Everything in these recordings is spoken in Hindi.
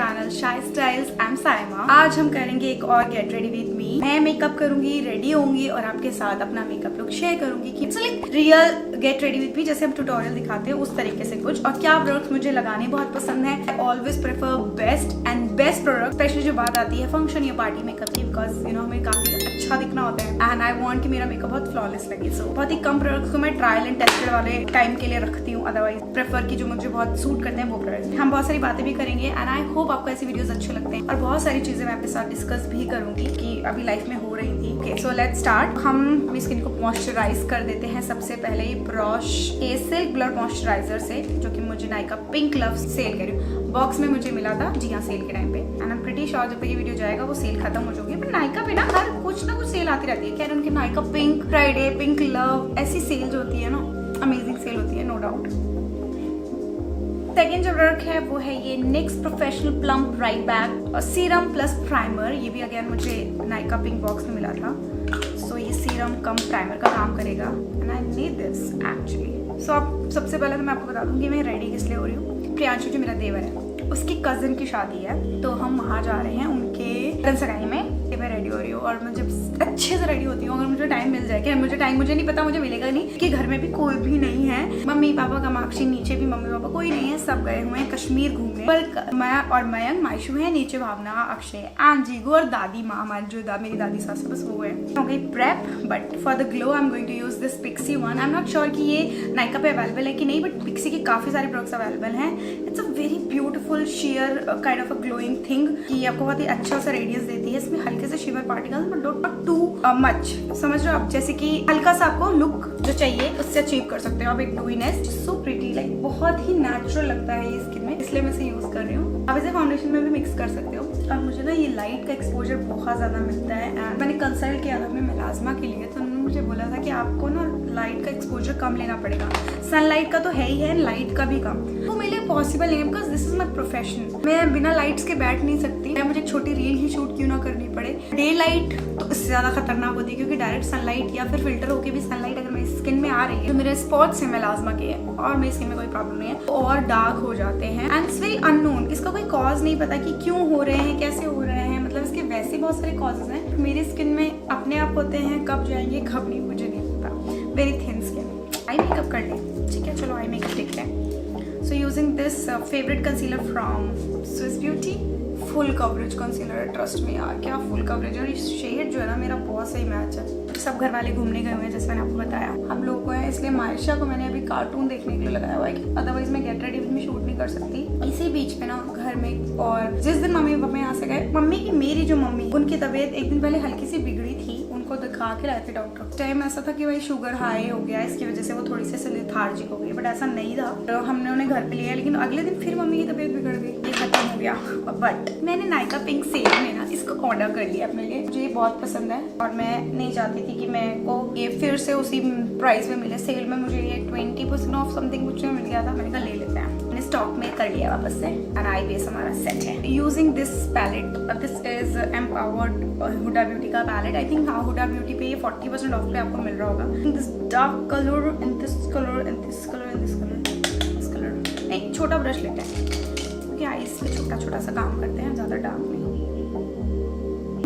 चैनल शाई स्टाइल्स। I am Saima. आज हम करेंगे एक और गेट रेडी विद मी। मैं मेकअप करूंगी, रेडी होंगी और आपके साथ अपना मेकअप लुक शेयर करूंगी कि like real get ready with me, जैसे हम ट्यूटोरियल दिखाते हैं उस तरीके से कुछ। और क्या प्रोडक्ट्स मुझे लगाने बहुत पसंद है। I always prefer best product, specially जो बात आती है फंक्शन या पार्टी मेकअप की, बिकॉज यू नो हमें काफी अच्छा दिखना होता है एंड आई वांट कि मेरा मेकअप बहुत फ्लॉलेस लगे। सो बहुत ही कम प्रोडक्ट्स को मैं ट्रायल एंड टेस्टेड वाले टाइम के लिए रखती हूँ, अदरवाइज प्रेफर की जो मुझे बहुत सूट करते हैं वो प्रोडक्ट्स। हम बहुत सारी बातें भी करेंगे एंड आई होप आपको ऐसी वीडियोस अच्छे लगते हैं और बहुत सारी चीजें मैं आपके साथ डिस्कस भी करूंगी कि अभी लाइफ में हो रही थी। Okay so let's start. हम अपनी स्किन को मॉइस्चराइज कर देते हैं सबसे पहले ब्रश सिल्क ब्लर मॉइस्चराइजर से, जो कि मुझे नाइका पिंक लव सेल कर रही हूँ, बॉक्स में मुझे मिला था जी हाँ सेल के टाइम पे। And I am pretty sure जब तक ये वीडियो जाएगा वो सेल खत्म हो जाएगी। पर नाइका पे ना हर कुछ ना कुछ सेल आती रहती है। क्या उनके Nykaa pink Friday, pink love, ऐसी सेल जो होती है ना, अमेजिंग सेल होती है, नो डाउट। सेकेंड जो प्रोडक्ट है वो है ये NYX professional plump bright back serum plus primer. ये भी अगेन मुझे नाइका पिंक बॉक्स में मिला था। सो ये सीरम कम प्राइमर का काम करेगा and I need this actually. So अब सबसे पहले तो मैं आपको बता दूं कि मैं रेडी किस लिए हो रही हूँ। प्रियांशु जो मेरा देवर है उसकी कजिन की शादी है, तो हम वहाँ जा रहे हैं उनके सगाई में। मैं रेडी हो रही हूँ और मुझे अच्छे से रेडी होती हूँ अगर मुझे टाइम मिल जाए। मुझे नहीं पता, मुझे मिलेगा नहीं कि घर में भी कोई भी नहीं है। मम्मी पापा कामाक्षी नीचे भी मम्मी पापा कोई नहीं है, सब गए हुए हैं कश्मीर घूमने। पर मैं और मयंक मायशू है नीचे, भावना अक्षय एंड जीगू और दादी माँ हमारी जो मेरी दादी सास है बस वो है। हो गई prep, but for the glow I am going to use this pixie one. I am not sure कि ये नाइका पे अवेलेबल है कि नहीं, बट पिक्सी के काफी सारे प्रोडक्ट्स अवेलेबल हैं। It's a very beautiful share kind of a glowing thing कि आपको बहुत ही अच्छा सा रेडियस देती है। इसमें हल्के से shimmer particles but not too much, समझ रहे हो आप, जैसे कि हल्का सा आपको लुक जो चाहिए उससे अचीव कर सकते हो आप एक ग्लोइनेस। सो प्रिटी, लाइक बहुत ही नेचुरल लगता है ये स्किन में, इसलिए मैं इसे यूज कर रही हूँ। आप इसे फाउंडेशन में भी मिक्स कर सकते हो। और मुझे ना ये लाइट का एक्सपोजर बहुत ज्यादा मिलता है एंड मैंने कंसल्ट किया था अपने मेलाज्मा के लिए, तो उन्होंने मुझे बोला था कि आपको ना लाइट का एक्सपोजर कम लेना पड़ेगा। सनलाइट का तो है ही है, लाइट का भी कम। वो मेरे लिए पॉसिबल नहीं है because this is my profession. मैं बिना लाइट्स के बैठ नहीं सकती। मैं मुझे छोटी रील ही शूट क्यों ना करनी पड़े। डे लाइट तो इससे ज्यादा खतरनाक होती है क्योंकि डायरेक्ट सनलाइट या फिर फिल्टर होके भी सनलाइट अगर मेरी स्किन में आ रही है तो मेरे स्पॉट्स है मेलाज्मा के और मेरी स्किन में कोई प्रॉब्लम नहीं है, और डार्क हो जाते हैं एंड इट्स वेरी अननोन। इसका कोई कॉज नहीं पता कि क्यों हो रहे हैं, कैसे हो रहे हैं, मतलब इसके वैसे बहुत सारे कॉजेज हैं। मेरी स्किन में अपने आप होते हैं, कब जाएंगे कब नहीं मुझे नहीं पता। Very thin skin. Eye makeup कर लें, ठीक है, चलो आई मेकअप देखते हैं। So using this favourite concealer from Swiss beauty, full coverage concealer है, ट्रस्ट में यार क्या फुल कवरेज है। और ये शेड जो है ना मेरा बहुत सही मैच है। सब घर वाले घूमने गए हुए हैं जैसे मैंने आपको बताया, हम लोगों को है, इसलिए मायशा को मैंने अभी कार्टून देखने के लिए लगाया हुआ है कि अदरवाइज मैं get ready with me shoot नहीं कर सकती। इसी बीच में ना घर में, और जिस दिन मम्मी पापा यहाँ से गए, मम्मी की मेरी जो मम्मी उनकी तबीयत एक दिन पहले हल्की सी बिगड़ी थी, उनको दिखा के लाए थे डॉक्टर। टाइम ऐसा था कि भाई शुगर हाई हो गया, इसकी वजह से वो थोड़ी सी लेथार्जिक हो गई, बट ऐसा नहीं था। तो हमने उन्हें घर पे लिया, लेकिन अगले दिन फिर मम्मी की तबीयत बिगड़ गई, ये खत्म हो गया। बट मैंने नाइका पिंक सेल में ना इसको ऑर्डर कर लिया अपने लिए। मुझे ये बहुत पसंद है और मैं नहीं चाहती थी कि मैं को ये फिर से उसी प्राइस में मिले। सेल में मुझे ये 20% ऑफ समथिंग कुछ मिल गया था, मैंने कहा ले लेते हैं। मैंने स्टॉक में कर लिया वापस से एंड आई बेस हमारा सेट है। Using this palette, this is empowered Huda Beauty का पैलेट। आई थिंक हाँ हुडा ब्यूटी पे ये 40% ऑफ पे आपको मिल रहा होगा। This dark colour and this colour and this colour and this colour, this colour. एक छोटा ब्रश लेते हैं क्योंकि आईज पे छोटा छोटा सा काम करते हैं, ज्यादा डार्क नहीं।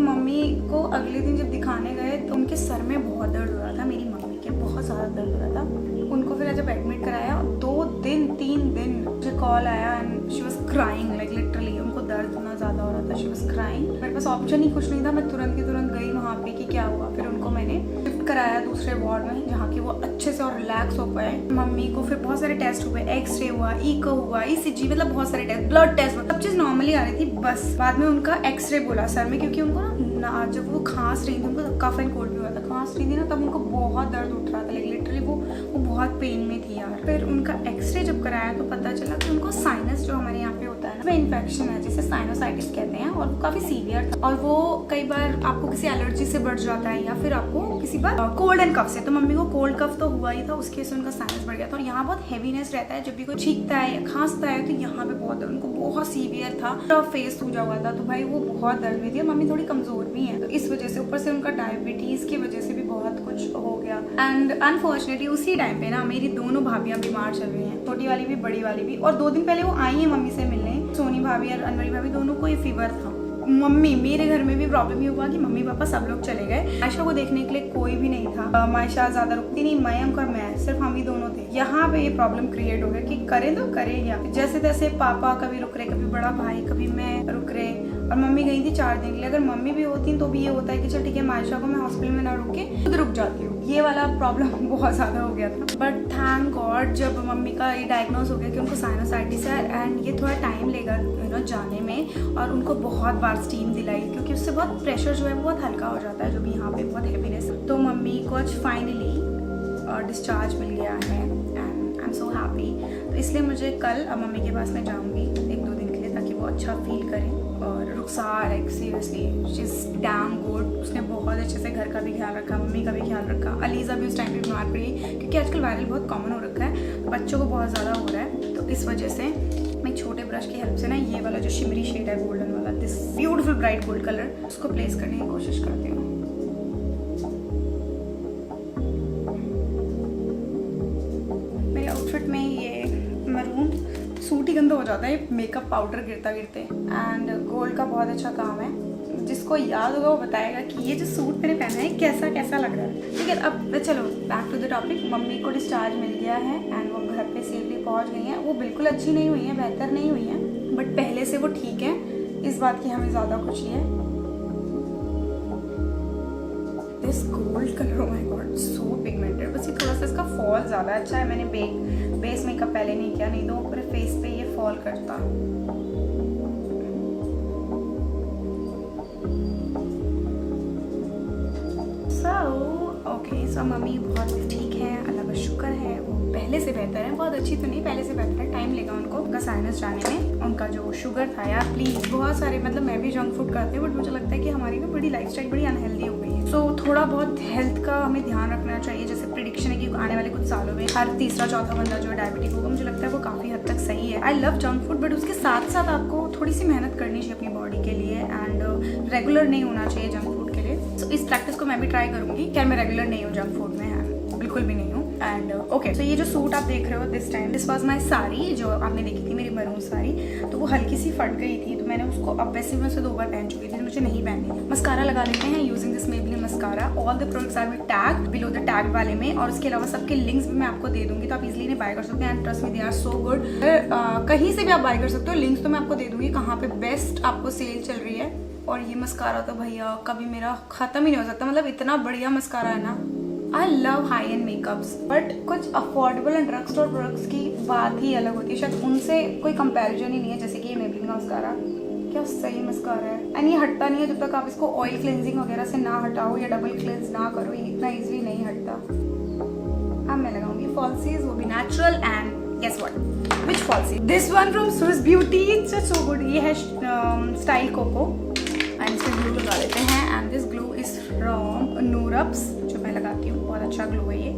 मम्मी को अगले दिन जब दिखाने गए तो उनके सर में बहुत दर्द हो रहा था, मेरी मम्मी के बहुत ज़्यादा दर्द हो रहा था। उनको फिर जब एडमिट कराया 2 दिन 3 दिन मुझे कॉल आया and she was crying, like literally उनको दर्द इतना ज़्यादा हो रहा था, शी वाज क्राइंग। मेरे पास ऑप्शन ही कुछ नहीं था, मैं तुरंत की तुरंत गई वहाँ पे कि क्या हुआ। फिर उनको मैंने शिफ्ट कराया दूसरे वार्ड में जहाँ की वो अच्छे से और रिलैक्स हो पाए। मम्मी को फिर बहुत सारे टेस्ट हुए, एक्सरे हुआ, ईको हुआ, ECG, मतलब बहुत सारे टेस्ट, ब्लड टेस्ट, सब चीज़ नॉर्मली आ रही थी। बस बाद में उनका एक्सरे बोला सर में, क्योंकि उनको ना जब वो खांस रही थी, उनको कफ एंड कोल्ड भी हुआ था, खांस रही थी ना तब उनको बहुत दर्द उठ रहा था, लाइक लिटरली वो बहुत पेन में थी यार। फिर उनका एक्सरे जब कराया तो पता चला कि उनको साइनस जो हमारे यहाँ पे होता है ना, इन्फेक्शन है जिसे साइनोसाइटिस कहते हैं, और वो काफी सीवियर था। और वो कई बार आपको किसी एलर्जी से बढ़ जाता है या फिर आपको किसी बार कोल्ड एंड कफ से। तो मम्मी को कोल्ड कफ तो हुआ ही था, उसकी वजह से उनका साइनस बढ़ गया था। और यहाँ बहुत हैवीनेस रहता है, जब भी कोई छींकता है या खांसता है तो यहाँ पे बहुत उनको बहुत सीवियर था, तो फेस सूजा हुआ था, तो भाई वो बहुत दर्द में थी। मम्मी थोड़ी कमजोर भी है, तो इस वजह से ऊपर से उनका डायबिटीज की वजह से भी बहुत कुछ हो गया। एंड अनफॉर्चुनेटली उसी टाइम पे ना मेरी दोनों भाभियां बीमार चल रही हैं, छोटी वाली भी बड़ी वाली भी। और 2 दिन पहले वो आई है मम्मी से मिलने, सोनी भाभी और अनवरी भाभी दोनों को ये फीवर था। मम्मी, मेरे घर में भी प्रॉब्लम ये हुआ कि मम्मी पापा सब लोग चले गए, मायशा को देखने के लिए कोई भी नहीं था। मायशा ज्यादा रुकती नहीं, मयंक और मैं सिर्फ हम ही दोनों थे। यहाँ पे ये प्रॉब्लम क्रिएट हो गया कि करें तो करें क्या। जैसे तैसे पापा कभी रुक रहे, कभी बड़ा भाई, कभी मैं रुक रहे, और मम्मी गई थी 4 दिन के लिए। अगर मम्मी भी होती तो भी ये होता है कि चल ठीक है, मायशा को मैं हॉस्पिटल में ना रुक के खुद रुक जाती हूँ। ये वाला प्रॉब्लम बहुत ज्यादा हो गया था। बट थैंक गॉड जब मम्मी का ये डायग्नोज हो गया कि उनको साइनोसाइटिस है, एंड ये थोड़ा टाइम लेगा जाने में, और उनको बहुत बार स्टीम दिलाई क्योंकि उससे बहुत प्रेशर जो है वो बहुत हल्का हो जाता है, जो भी यहाँ पे बहुत हैवीनेस। तो मम्मी को आज फाइनली डिस्चार्ज मिल गया है and I am so happy. तो इसलिए मुझे कल अब मम्मी के पास मैं जाऊँगी 1-2 दिन के लिए, ताकि वो अच्छा फील करें। और Rukhsar like seriously she is damn good, उसने बहुत अच्छे से घर का भी ख्याल रखा, मम्मी का भी ख्याल रखा। अलीज़ा भी उस टाइम पे बीमार पड़ी क्योंकि आजकल वायरल बहुत कॉमन हो रखा है, बच्चों को बहुत ज़्यादा हो रहा है। तो इस वजह से मैं छोटे ब्रश की हेल्प से ना ये वाला जो शिमरी शेड है गोल्डन वाला, this beautiful bright gold colour, उसको प्लेस करने की कोशिश करती हूँ। मेरे आउटफिट में ये मरून सूट ही गंदा हो जाता है मेकअप पाउडर गिरता गिरते, एंड गोल्ड का बहुत अच्छा काम है। जिसको याद होगा वो बताएगा कि ये जो सूट मैंने पहना है कैसा कैसा लग रहा है। ठीक है, अब चलो back to the topic. Mummy को डिस्चार्ज मिल गया है एंड वो घर पे सेफली पहुंच गई हैं। वो बिल्कुल अच्छी नहीं हुई है, बेहतर नहीं हुई है, बट पहले से वो ठीक है, इस बात की हमें ज़्यादा खुशी है। This gold colour, oh my God, so pigmented. बस ये थोड़ा सा इसका फॉल ज़्यादा अच्छा है। मैंने बेस मेकअप पहले नहीं किया, नहीं तो पूरे फेस पे ये फॉल करता। सो मम्मी बहुत ठीक है, अल्लाह का शुक्र है, वो पहले से बेहतर है। बहुत अच्छी तो नहीं, पहले से बेहतर है। टाइम लेगा उनका साइनस जाने में। उनका जो शुगर था यार, प्लीज़, बहुत सारे मतलब मैं भी जंक फूड करती हूँ, बट मुझे लगता है कि हमारी ना बड़ी लाइफस्टाइल बड़ी अनहेल्दी हो गई है। सो थोड़ा बहुत हेल्थ का हमें ध्यान रखना चाहिए। जैसे प्रिडिक्शन है कि आने वाले कुछ सालों में हर तीसरा चौथा बंदा जो है डायबिटिक होगा। मुझे लगता है वो काफ़ी हद तक सही है। I love junk food, but उसके साथ साथ आपको थोड़ी सी मेहनत करनी चाहिए अपनी बॉडी के लिए, एंड रेगुलर नहीं होना चाहिए जंक फूड के लिए। सो इस प्रैक्टिस को मैं भी ट्राई करूँगी। क्या मैं रेगुलर नहीं हूँ जंक फूड में? बिल्कुल भी नहीं हूँ। एंड ओके, सो ये जो सूट आप देख रहे हो this time, this was my sari जो आपने देखी थी, मेरी मरून साड़ी। तो वो हल्की सी फट गई थी, तो मैंने उसको, अब वैसे मैं उसे 2 बार पहन चुकी थी, तो मुझे नहीं पहननी थी। मस्कारा लगा लेते हैं using this Maybelline mascara. All the products are with tag below the tag वाले में, और उसके अलावा सबके लिंक्स भी मैं आपको दे दूंगी, तो आप इजीली इन्हें बाय कर सकते हैं। And trust me, they are so good. कहीं से भी आप बाय कर सकते हो, लिंक्स तो मैं आपको दे दूंगी कहाँ पे बेस्ट आपको सेल चल रही है। और ये मस्कारा तो भैया कभी मेरा खत्म ही नहीं हो सकता, मतलब इतना बढ़िया मस्कारा है ना। I love high end makeups, but कुछ affordable and drugstore products की बात ही अलग होती है। शायद उनसे कोई कंपैरिजन ही नहीं है। जैसे कि ये मेबेलिन का मस्कारा, क्या सही मस्कारा है, एंड ये हटता नहीं है जब तक आप इसको ऑयल क्लेंजिंग वगैरह से ना हटाओ या डबल क्लेंस ना करो। ये इतना इजीली नहीं हटता। अब मैं लगाऊंगी फॉल्सीज, वो भी natural, and guess what? Which falsies? This one from Swiss Beauty. It's just so good. ये है स्टाइल कोको, एंड इसमें ग्लू लगा लेते हैं। And this glue is from नूरप्स, जो मैं लगाती हूँ। बहुत अच्छा ग्लू है ये।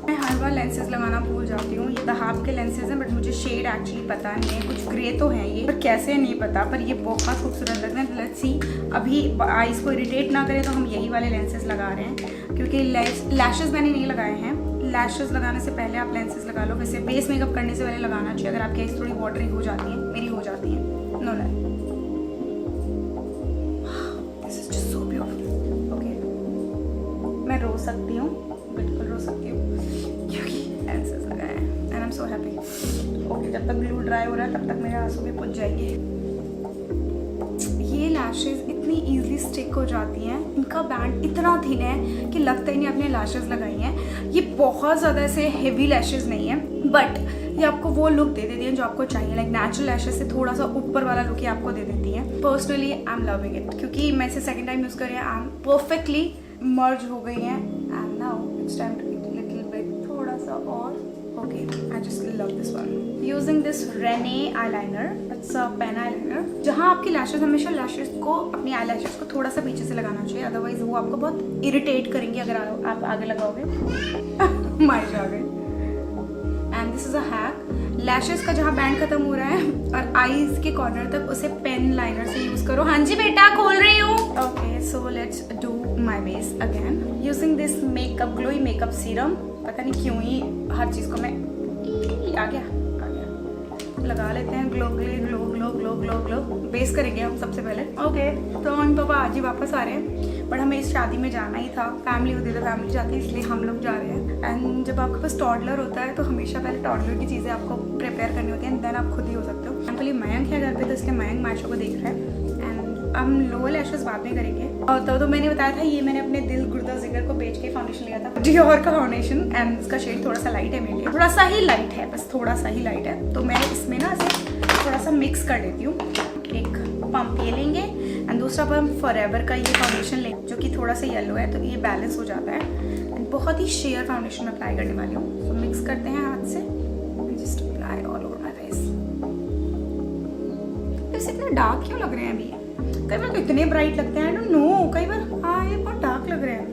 मैं हर बार लेंसेज लगाना भूल जाती हूँ। ये हाफ के लेंसेज हैं, बट मुझे शेड एक्चुअली पता नहीं है। कुछ ग्रे तो है ये, पर कैसे नहीं पता, पर ये बहुत खूबसूरत लग रहे हैं। लेट्स सी, अभी आईज को इरिटेट ना करे तो हम यही वाले लेंसेज लगा रहे हैं, क्योंकि लैशेज मैंने नहीं लगाए हैं। लैशेज लगाने से पहले आप लेंसेज लगा लो। वैसे बेस मेकअप करने से पहले लगाना चाहिए, अगर आपकी आईज थोड़ी वाटरी हो जाती है, मेरी हो जाती है। No lie, this is just so beautiful. Okay, मैं रो सकती हूँ, बिल्कुल रो सकती हूँ, क्योंकि लेंसेज लगाए हैं and I am so happy. Okay, जब तक ग्लू ड्राई हो रहा है तब तक मेरे आंसू भी पुज जाएंगे। ये लैशेज इतनी इजीली स्टिक हो जाती हैं, इनका बैंड इतना थिन है कि लगता ही नहीं आपने लैशेज लगाई हैं। ये बहुत ज़्यादा ऐसे हेवी लैशेज नहीं है, बट ये आपको वो लुक दे देती है जो आपको चाहिए। लाइक नेचुरल लैशेज से थोड़ा सा ऊपर वाला लुक ही आपको दे देती है। Personally I am loving it, क्योंकि मैं इसे सेकेंड टाइम यूज़ कर रही हूँ। आई एम परफेक्टली मर्ज हो गई हैं, and now it's time to little bit, थोड़ा सा और। Okay, I just love this one. Using this Rene eyeliner, it's a pen eyeliner. जहाँ आपकी लैशेज, हमेशा लैशेज को, अपनी आई लैशेज को थोड़ा सा पीछे से लगाना चाहिए, अदरवाइज वो आपको बहुत इरिटेट करेंगे अगर आप आगे लगाओगे। माइज आ गए। And this is a hack. Lashes का जहाँ बैंड खत्म हो रहा है और आईज के कॉर्नर तक उसे पेन लाइनर से यूज करो। हाँ जी बेटा, खोल रही हूँ। Okay, so let's do my base again using this makeup glowy makeup serum. पता नहीं क्यों ही हर चीज़ को मैं आ गया लगा लेते हैं। ग्लो ग्ले glow glow glow glow glow base करेंगे हम सबसे पहले। ओके, तो मम्मी पापा आज ही वापस आ रहे हैं, बट हमें इस शादी में जाना ही था। फैमिली होती है तो फैमिली जाती है, इसलिए हम लोग जा रहे हैं। एंड जब आपके पास टॉडलर होता है तो हमेशा पहले टॉडलर की चीज़ें आपको प्रिपेयर करनी होती हैं, देन आप खुद ही हो सकते हो। एक्चुअली मयंक है घर पे, तो इसलिए मयंक माशो को देख रहा है। हम लोअर लैशेस बाद में करेंगे। और तो मैंने बताया था, ये मैंने अपने दिल गुर्दा जिगर को बेच के फाउंडेशन लिया था, डियोर का फाउंडेशन। एंड इसका शेड थोड़ा सा लाइट है मेरे लिए, थोड़ा सा ही लाइट है, बस थोड़ा सा ही लाइट है। तो मैं इसमें ना ऐसे थोड़ा सा मिक्स कर लेती हूँ। एक पंप ये लेंगे एंड दूसरा पंप फॉरएवर का ये फाउंडेशन लेंगे, जो कि थोड़ा सा येलो है, तो ये बैलेंस हो जाता है। एंड बहुत ही शेयर फाउंडेशन में अप्लाई करने वाली हूँ। तो मिक्स करते हैं हाथ से, just apply all over my face. वैसे इतने डार्क क्यों लग रहे हैं अभी? कई बार तो इतने ब्राइट लगते हैं, आई डोंट नो। कई बार ये बहुत डार्क लग रहे हैं।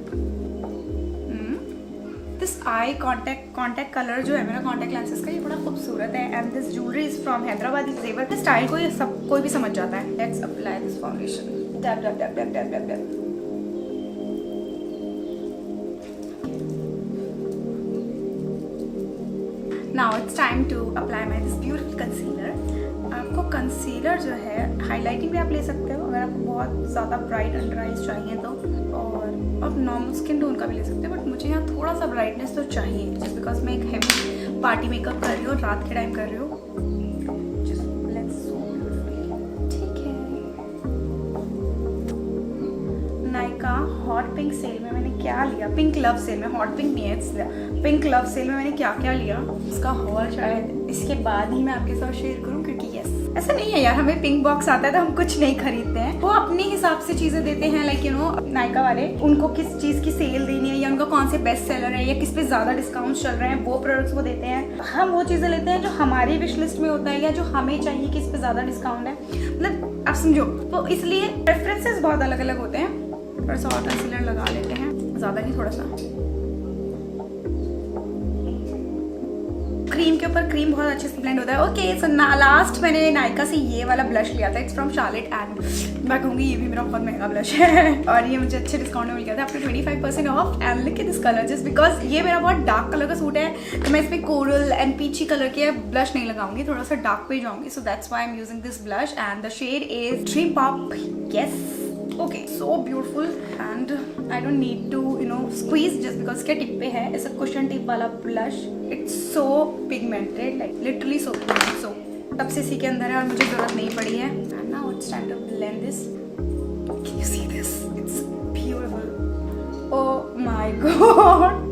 दिस आई कॉन्टैक्ट कलर जो है मेरा कॉन्टैक्ट लेंसेज का, ये बड़ा खूबसूरत है। And this jewellery is from Hyderabadi Zewar. This style को ये सब कोई भी समझ जाता है। Let's apply this foundation. Dab dab dab dab dab dab dab. Now it's time to apply my this beautiful concealer. आपको कंसीलर जो है हाईलाइटिंग भी आप ले सकते हो अगर आपको बहुत ज़्यादा ब्राइट अंडर आइज चाहिए तो, और आप नॉर्मल स्किन टोन का भी ले सकते हो। बट मुझे यहाँ थोड़ा सा ब्राइटनेस तो चाहिए, जस्ट बिकॉज मैं एक हेवी पार्टी मेकअप कर रही हूँ, रात के टाइम कर रही हूँ। ठीक है। नायका हॉट पिंक सेल में मैंने क्या लिया, पिंक लव सेल में, हॉट पिंक नहीं है इसलिए, पिंक लव सेल में मैंने क्या क्या लिया, उसका हॉल शायद इसके बाद ही मैं आपके साथ शेयर करूँ। क्योंकि ऐसा नहीं है यार, हमें पिंक बॉक्स आता है तो हम कुछ नहीं खरीदते हैं। वो अपने हिसाब से चीजें देते हैं, लाइक यू नो नायका वाले, उनको किस चीज की सेल देनी है या उनका कौन से बेस्ट सेलर है या किस पे ज्यादा डिस्काउंट चल रहे हैं, वो प्रोडक्ट्स वो देते हैं। हम वो चीजें लेते हैं जो हमारी विश लिस्ट में होता है या जो हमें चाहिए कि इस पे ज्यादा डिस्काउंट है, मतलब आप समझो। तो इसलिए प्रेफरेंसेस बहुत अलग अलग होते हैं। थोड़ा सा और कंसीलर लगा लेते हैं, ज्यादा नहीं, थोड़ा सा। क्रीम के ऊपर क्रीम बहुत अच्छे से ब्लेंड होता है। ओके, सो लास्ट मैंने नायका से ये वाला ब्लश लिया था, इट्स फ्रॉम शार्लेट एंड मैं कहूँगी ये भी मेरा बहुत महंगा ब्लश है। और ये मुझे अच्छे डिस्काउंट में मिल गया था, आपको 25% of. And look at this colour, just because ये मेरा बहुत डार्क कलर का सूट है, तो मैं इसमें कोरल एंड पीची कलर के ब्लश नहीं लगाऊंगी, थोड़ा सा डार्क पे जाऊंगी। So that's why I am using this blush and the shade is dream pop. Yes, okay, so beautiful and I don't need to squeeze just because के टिप पे है। ऐसा कुशन टिप वाला blush, it's so pigmented, like literally so pigmented, so तब से इसी के अंदर है और मुझे जरूरत नहीं पड़ी है। and now it's time to blend this. Can you see this? It's beautiful. Oh my god.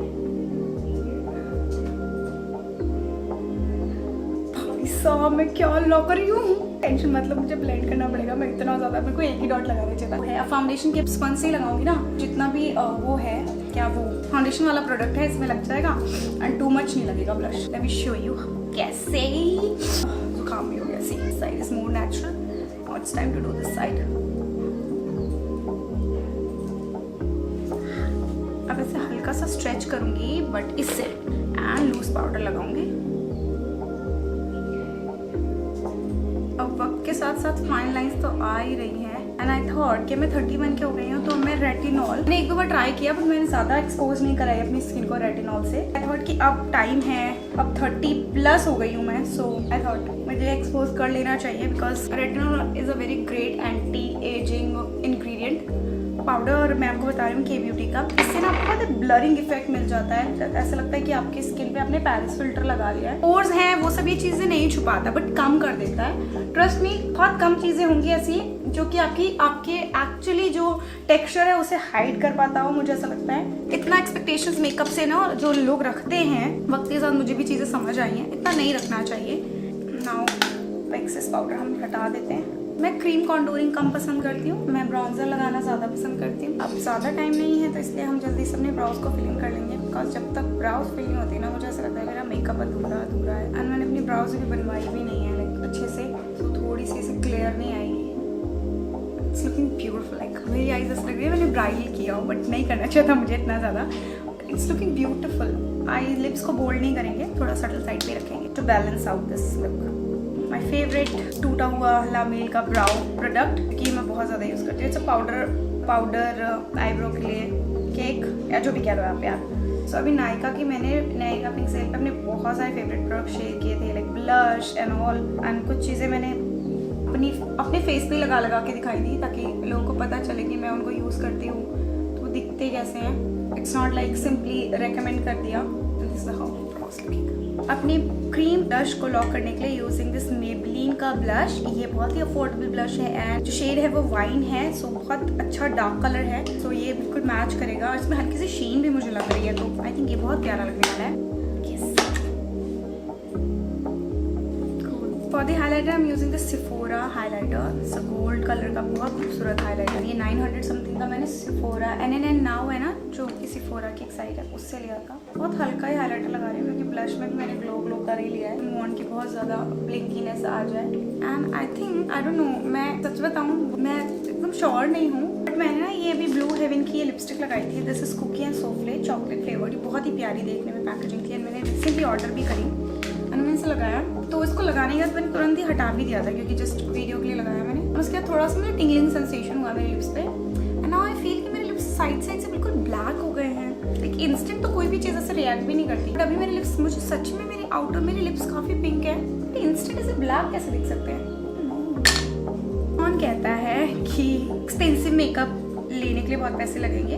मैं क्या लगा कर रही हूँ, टेंशन मतलब मुझे ब्लेंड करना पड़ेगा। मैं इतना ज्यादा, मेरे को एक ही डॉट लगाना चाहिए था। फाउंडेशन के स्पंज से ही लगाऊंगी ना, जितना भी वो है क्या वो फाउंडेशन वाला प्रोडक्ट है इसमें लग जाएगा एंड टू मच नहीं लगेगा blush. Let me show you कैसे। जुकाम भी हो गया। See side is more natural, now it's time to do this side. अब ऐसे हल्का सा स्ट्रेच करूंगी बट इससे, एंड लूज पाउडर लगाऊंगी। अब वक्त के साथ साथ फाइन लाइंस तो आ ही रही हैं। एंड आई थॉट कि मैं 31 के हो गई हूँ तो मैं रेटिनॉल मैंने एक दो बार ट्राई किया, बट मैंने ज़्यादा एक्सपोज नहीं कराई अपनी स्किन को रेटिनॉल से। आई थॉट कि अब टाइम है, अब 30+ हो गई हूँ मैं, सो आई थॉट मुझे एक्सपोज कर लेना चाहिए, because retinol is a very great anti ageing ingredient powder. और मैं आपको बता रही हूँ के ब्यूटी का, इससे ना आपको बहुत ब्लरिंग इफेक्ट मिल जाता है। ऐसा लगता है कि आपकी स्किन पे आपने पेरिस फिल्टर लगा लिया है। पोर्स हैं वो सभी चीजें नहीं छुपाता, बट कम कर देता है। ट्रस्ट मी, बहुत कम चीजें होंगी ऐसी जो कि आपके एक्चुअली जो टेक्सचर है उसे हाइड कर पाता हो, मुझे ऐसा लगता है। इतना एक्सपेक्टेशंस मेकअप से ना जो लोग रखते हैं, वक्त के साथ मुझे भी चीजें समझ आई हैं, इतना नहीं रखना चाहिए। नाउ एक्सेस पाउडर हम हटा देते हैं। मैं क्रीम कॉन्टूरिंग कम पसंद करती हूँ, मैं ब्राउन्जर लगाना ज़्यादा पसंद करती हूँ। अब ज़्यादा टाइम नहीं है तो इसलिए हम जल्दी से अपने ब्राउज को फिलिंग कर लेंगे, बिकॉज जब तक ब्राउज फिलिंग होती है ना, मुझे ऐसा लगता है मेरा मेकअप अधूरा है। एंड मैंने अपनी ब्राउज भी बनवाई भी नहीं है लाइक अच्छे से, तो थोड़ी सी इसे क्लियर नहीं आएगी। इट्स लुकिंग ब्यूटीफुल, लाइक मेरी आईज ऐसा लग रही है मैंने ब्राइडल किया हो, बट नहीं करना चाहिए था मुझे इतना ज़्यादा। It's looking beautiful. I lips को बोल्ड नहीं करेंगे, थोड़ा सटल साइड पे रखेंगे to balance out this look. My favourite टूटा हुआ लामेल का ब्राउ प्रोडक्ट, क्योंकि मैं बहुत ज़्यादा यूज़ करती हूँ। इट्स पाउडर आईब्रो के लिए केक या जो भी कह लो आप यार। सो अभी नायका की मैंने नायका पिंक सेल पे अपने बहुत सारे फेवरेट प्रोडक्ट शेयर किए थे, like blush and all, and कुछ चीज़ें मैंने अपने फेस पे लगा के दिखाई दी ताकि लोगों को पता चले कि मैं उनको यूज़ करती हूँ तो वो दिखते कैसे हैं। It's not like simply recommend कर दिया। This is how products looking. अपनी क्रीम ब्लश को लॉक करने के लिए यूजिंग दिस मेबेलिन का ब्लश। ये बहुत ही अफोर्डेबल ब्लश है एंड जो शेड है वो वाइन है, सो बहुत अच्छा डार्क कलर है, सो ये बिल्कुल मैच करेगा और इसमें हल्की सी शीन भी मुझे लग रही है, तो आई थिंक ये बहुत प्यारा लगने वाला है। For the highlighter I am using the सिफोरा हाईलाइटर। इट्स गोल्ड कलर का बहुत खूबसूरत हाईलाइटर। ये 900 समथिंग का मैंने सिफोरा NNN नाउ है ना, जो कि सिफोरा की एक साइड है, उससे लिया था। बहुत हल्का ही हाईलाइटर लगा रही हूँ क्योंकि ब्लश में भी मैंने ग्लो कर ही लिया है। वांट की बहुत ज़्यादा ब्लिंकीनेस आ जाए and I think I don't know, मैं सच बताऊँ मैं एकदम श्योर नहीं हूँ, बट मैंने ना ये भी ब्लू हेवन की ये लिपस्टिक लगाई थी। This is cookie and souffle chocolate flavoured. ये बहुत ही प्यारी देखने में पैकेजिंग थी एंड मैंने रिसेंटली ऑर्डर भी करी एंड मैंने इसे लगाया, तो इसको लगाने के बाद मैंने तुरंत ही हटा भी दिया था क्योंकि जस्ट वीडियो के लिए लगाया मैंने। और उसके बाद थोड़ा सा मुझे टिंगलिंग सेंसेशन हुआ मेरे लिप्स पे एंड नाउ आई फील कि मेरे लिप्स साइड से बिल्कुल ब्लैक हो गए हैं। लाइक इंस्टेंट तो कोई भी चीज़ ऐसे रिएक्ट भी नहीं करती, बट अभी मेरे लिप्स, मुझे सच में मेरे आउटर मेरे लिप्स काफ़ी पिंक है, इंस्टेंट ऐसे ब्लैक कैसे दिख सकते हैं। कौन कहता है कि एक्सपेंसिव मेकअप लेने के लिए बहुत पैसे लगेंगे,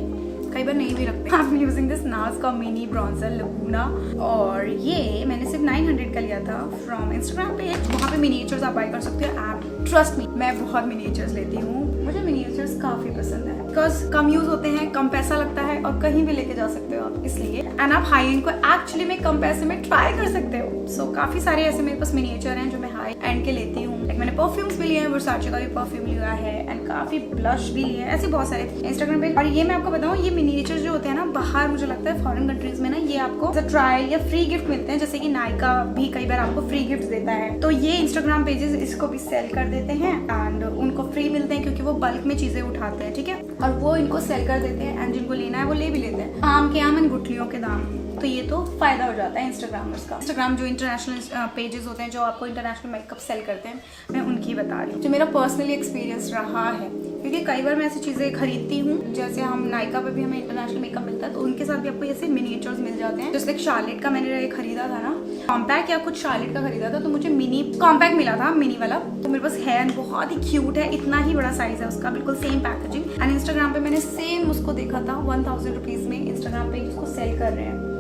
कई बार नहीं भी रखते। आई एम यूजिंग दिस नाज का मिनी ब्रॉन्जर लगूना और ये मैंने सिर्फ 900 का लिया था फ्रॉम इंस्टाग्राम पे। वहाँ पे मिनिएचर्स आप बाय कर सकते हो। आप ट्रस्ट मी, मैं बहुत मिनिएचर्स लेती हूँ, मुझे मिनिएचर्स काफ़ी पसंद है बिकॉज कम यूज होते हैं, कम पैसा लगता है और कहीं भी लेके जा सकते हो आप, इसलिए एंड आप हाई एंड को एक्चुअली में कम पैसे में ट्राई कर सकते हो। सो काफ़ी सारे ऐसे मेरे पास मिनिएचर हैं जो मैं हाई एंड के लेती हूँ। लाइक मैंने परफ्यूम्स भी लिए हैं, वर्साचे का भी परफ्यूम लिया है एंड काफ़ी ब्लश भी लिए हैं, ऐसे बहुत सारे इंस्टाग्राम पे। और ये मैं आपको बताऊँ, ये मिनिएचर जो होते हैं ना, बाहर मुझे लगता है फॉरेन कंट्रीज में ना ये आपको ट्रायल या फ्री गिफ्ट मिलते हैं, जैसे कि नायका भी कई बार आपको फ्री गिफ्ट देता है, तो ये इंस्टाग्राम पेजेस इसको भी सेल कर देते हैं एंड उनको फ्री मिलते हैं क्योंकि वो बल्क में चीजें उठाते हैं, ठीक है, और वो इनको सेल कर देते हैं एंड जिनको लेना है वो ले भी लेते हैं, आम के आम एंड गुठलियों के दाम। तो ये तो फायदा हो जाता है इंस्टाग्रामर्स का। इंस्टाग्राम जो इंटरनेशनल पेजेस होते हैं जो आपको इंटरनेशनल मेकअप सेल करते हैं, मैं उनकी बता रही हूँ जो मेरा पर्सनली एक्सपीरियंस रहा है, क्योंकि कई बार मैं ऐसी चीज़ें खरीदती हूँ, जैसे हम नायका पे भी हमें इंटरनेशनल मेकअप मिलता है तो उनके साथ भी आपको ऐसे मिनिएचर्स मिल जाते हैं। जैसे शार्लेट का मैंने खरीदा था ना, कॉम्पैक्ट या कुछ शार्लेट का खरीदा था, तो मुझे मिनी कॉम्पैक्ट मिला था, मिनी वाला, तो मेरे पास है, बहुत ही क्यूट है, इतना ही बड़ा साइज है उसका, बिल्कुल सेम पैकेजिंग। एंड इंस्टाग्राम पे मैंने सेम उसको देखा था 1000 रुपीज़ में, इंस्टाग्राम पे उसको सेल कर रहे हैं।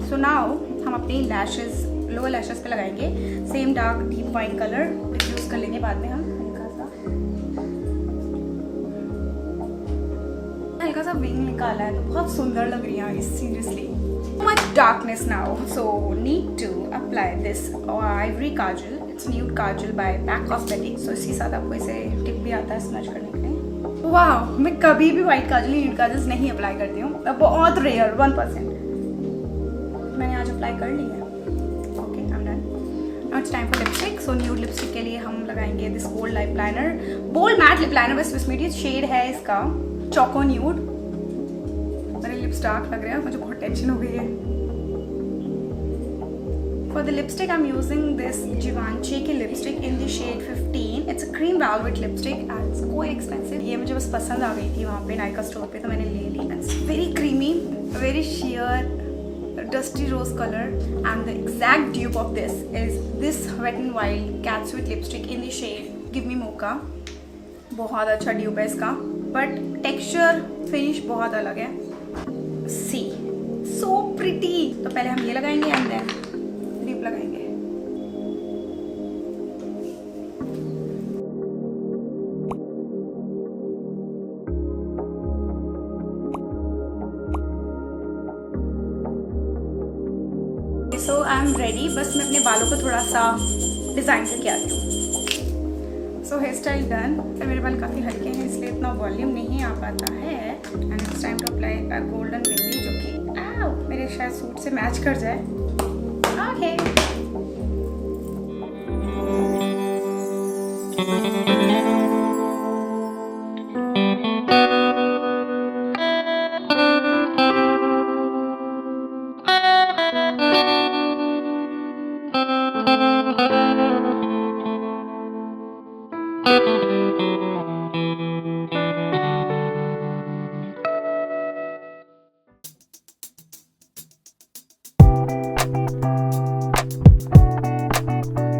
सो नाउ हम अपनी लैशेज, लोअर लैशेज पे लगाएंगे same dark deep wine colour, use कर लेंगे बाद में हम। हल्का सा विंग निकाला है तो बहुत सुंदर लग रही है seriously. Much darkness now, so need to apply this ivory kajal. It's nude kajal by PAC cosmetics. सो इसी साथ आपको इसे टिप भी आता है स्मच करने के लिए। वाह, मैं कभी भी व्हाइट काजल, न्यूड काजल नहीं अप्लाई करती हूँ, बहुत रेयर 1%। मैंने आज अप्लाई कर ली है। Okay, I am done. Now it's time for lipstick. So nude lipstick के लिए हम लगाएंगे this bold lip liner, bold matte lip liner बस स्विस मेडी। शेड है इसका चोको न्यूड। मेरे लिप्स डार्क लग रहे हैं, मुझे बहुत टेंशन हो गई है। For the lipstick I am using this Givenchy की lipstick in the shade 15। It's a cream velvet lipstick and it's quite expensive. ये मुझे बस पसंद आ गई थी वहाँ पे नायका स्टोर पे, तो मैंने ले ली। It's very creamy, very sheer dusty rose color, and the exact dupe of this is this Wet n Wild Cat Sweet lipstick in the shade Give Me Mocha। बहुत अच्छा ड्यूप है इसका, बट टेक्सचर फिनिश बहुत अलग है। सी सो प्रिटी। तो पहले हम ये लगाएंगे एंड देन लिप लगाएंगे। सो आई एम रेडी। बस मैं अपने बालों को थोड़ा सा डिज़ाइन करके आती हूँ। So here style done. तो मेरे बाल काफ़ी हल्के हैं इसलिए इतना वॉल्यूम नहीं आ पाता है। And it's time to apply a golden bindi जो कि मेरे शायद सूट से मैच कर जाए। ओके,